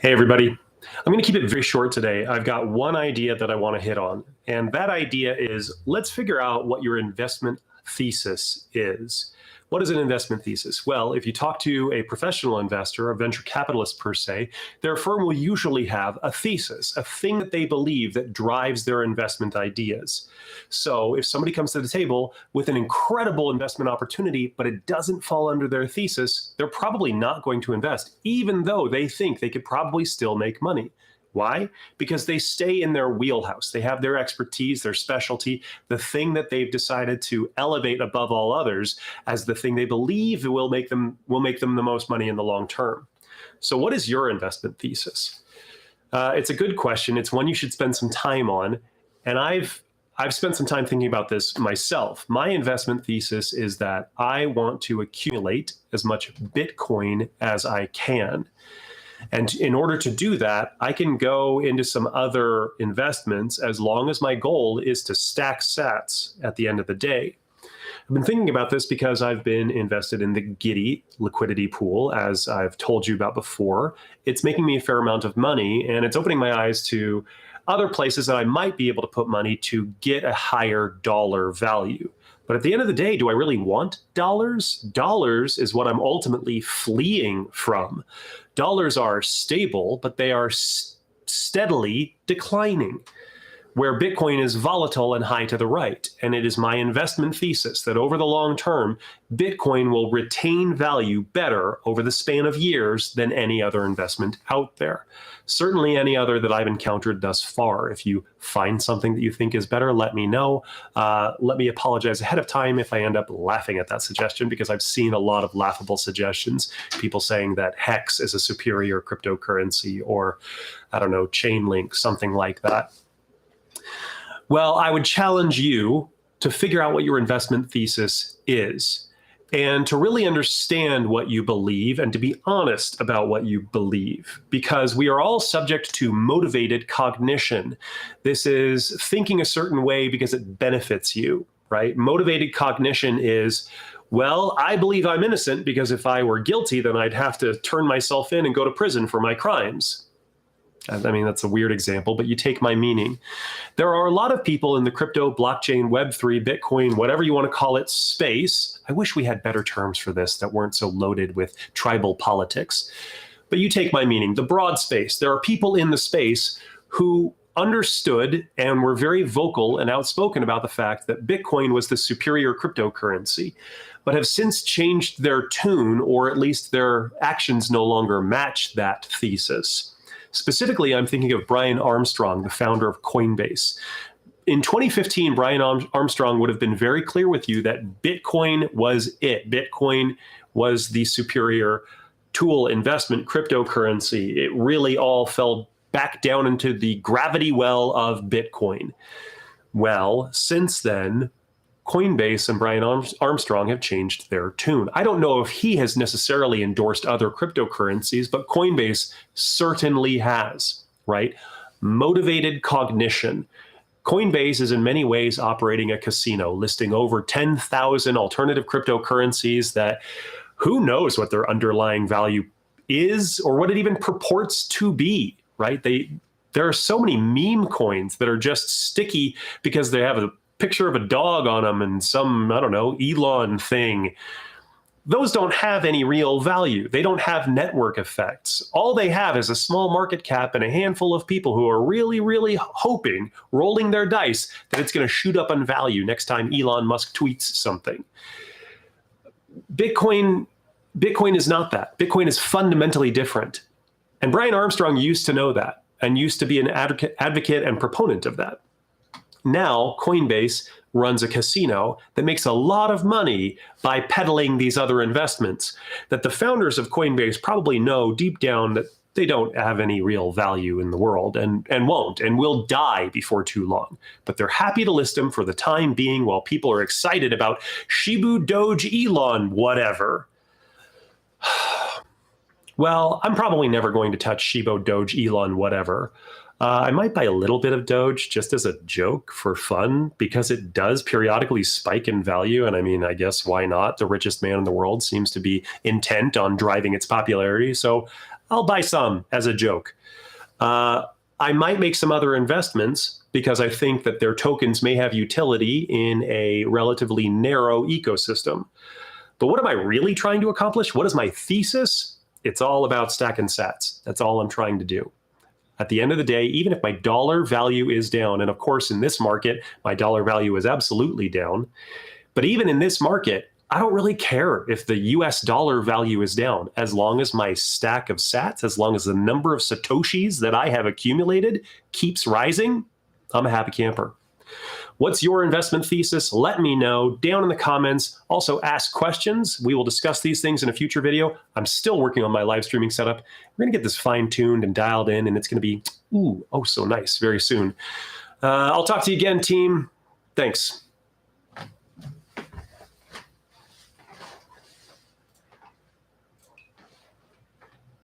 Hey, everybody. I'm going to keep it very short today. I've got one idea that I want to hit on, and that idea is let's figure out what your investment thesis is. What is an investment thesis? Well, if you talk to a professional investor, a venture capitalist per se, their firm will usually have a thesis, a thing that they believe that drives their investment ideas. So if somebody comes to the table with an incredible investment opportunity, but it doesn't fall under their thesis, they're probably not going to invest, even though they think they could probably still make money. Why? Because they stay in their wheelhouse. They have their expertise, their specialty, the thing that they've decided to elevate above all others as the thing they believe will make them the most money in the long term. So what is your investment thesis? It's a good question. It's one you should spend some time on. And I've spent some time thinking about this myself. My investment thesis is that I want to accumulate as much Bitcoin as I can. And in order to do that, I can go into some other investments as long as my goal is to stack sats at the end of the day. I've been thinking about this because I've been invested in the Giddy liquidity pool, as I've told you about before. It's making me a fair amount of money, and it's opening my eyes to other places that I might be able to put money to get a higher dollar value. But at the end of the day, do I really want dollars? Dollars is what I'm ultimately fleeing from. Dollars are stable, but they are steadily declining, where Bitcoin is volatile and high to the right. And it is my investment thesis that over the long term, Bitcoin will retain value better over the span of years than any other investment out there. Certainly any other that I've encountered thus far. If you find something that you think is better, let me know. Let me apologize ahead of time if I end up laughing at that suggestion, because I've seen a lot of laughable suggestions. People saying that Hex is a superior cryptocurrency, or, I don't know, Chainlink, something like that. Well, I would challenge you to figure out what your investment thesis is, and to really understand what you believe and to be honest about what you believe, because we are all subject to motivated cognition. This is thinking a certain way because it benefits you, right? Motivated cognition is, well, I believe I'm innocent because if I were guilty, then I'd have to turn myself in and go to prison for my crimes. I mean, that's a weird example, but you take my meaning. There are a lot of people in the crypto, blockchain, Web3, Bitcoin, whatever you want to call it, space. I wish we had better terms for this that weren't so loaded with tribal politics. But you take my meaning, the broad space. There are people in the space who understood and were very vocal and outspoken about the fact that Bitcoin was the superior cryptocurrency, but have since changed their tune, or at least their actions no longer match that thesis. Specifically, I'm thinking of Brian Armstrong, the founder of Coinbase. In 2015, Brian Armstrong would have been very clear with you that Bitcoin was it. Bitcoin was the superior tool investment cryptocurrency. It really all fell back down into the gravity well of Bitcoin. Well, since then, Coinbase and Brian Armstrong have changed their tune. I don't know if he has necessarily endorsed other cryptocurrencies, but Coinbase certainly has, right? Motivated cognition. Coinbase is in many ways operating a casino, listing over 10,000 alternative cryptocurrencies that who knows what their underlying value is or what it even purports to be, right? There are so many meme coins that are just sticky because they have a picture of a dog on them and some, I don't know, Elon thing. Those don't have any real value. They don't have network effects. All they have is a small market cap and a handful of people who are really, really hoping, rolling their dice, that it's going to shoot up in value next time Elon Musk tweets something. Bitcoin is not that. Bitcoin is fundamentally different. And Brian Armstrong used to know that and used to be an advocate and proponent of that. Now, Coinbase runs a casino that makes a lot of money by peddling these other investments that the founders of Coinbase probably know deep down that they don't have any real value in the world and won't and will die before too long. But they're happy to list them for the time being while people are excited about Shibu, Doge, Elon, whatever. Well, I'm probably never going to touch Shibu, Doge, Elon, whatever. I might buy a little bit of Doge just as a joke for fun, because it does periodically spike in value. And I mean, I guess why not? The richest man in the world seems to be intent on driving its popularity. So I'll buy some as a joke. I might make some other investments because I think that their tokens may have utility in a relatively narrow ecosystem. But what am I really trying to accomplish? What is my thesis? It's all about stacking sats. That's all I'm trying to do. At the end of the day, even if my dollar value is down, and of course in this market, my dollar value is absolutely down, but even in this market, I don't really care if the US dollar value is down, as long as my stack of sats, as long as the number of Satoshis that I have accumulated keeps rising, I'm a happy camper. What's your investment thesis? Let me know down in the comments. Also ask questions. We will discuss these things in a future video. I'm still working on my live streaming setup. We're gonna get this fine-tuned and dialed in, and it's gonna be, ooh, oh so nice very soon. I'll talk to you again, team. Thanks.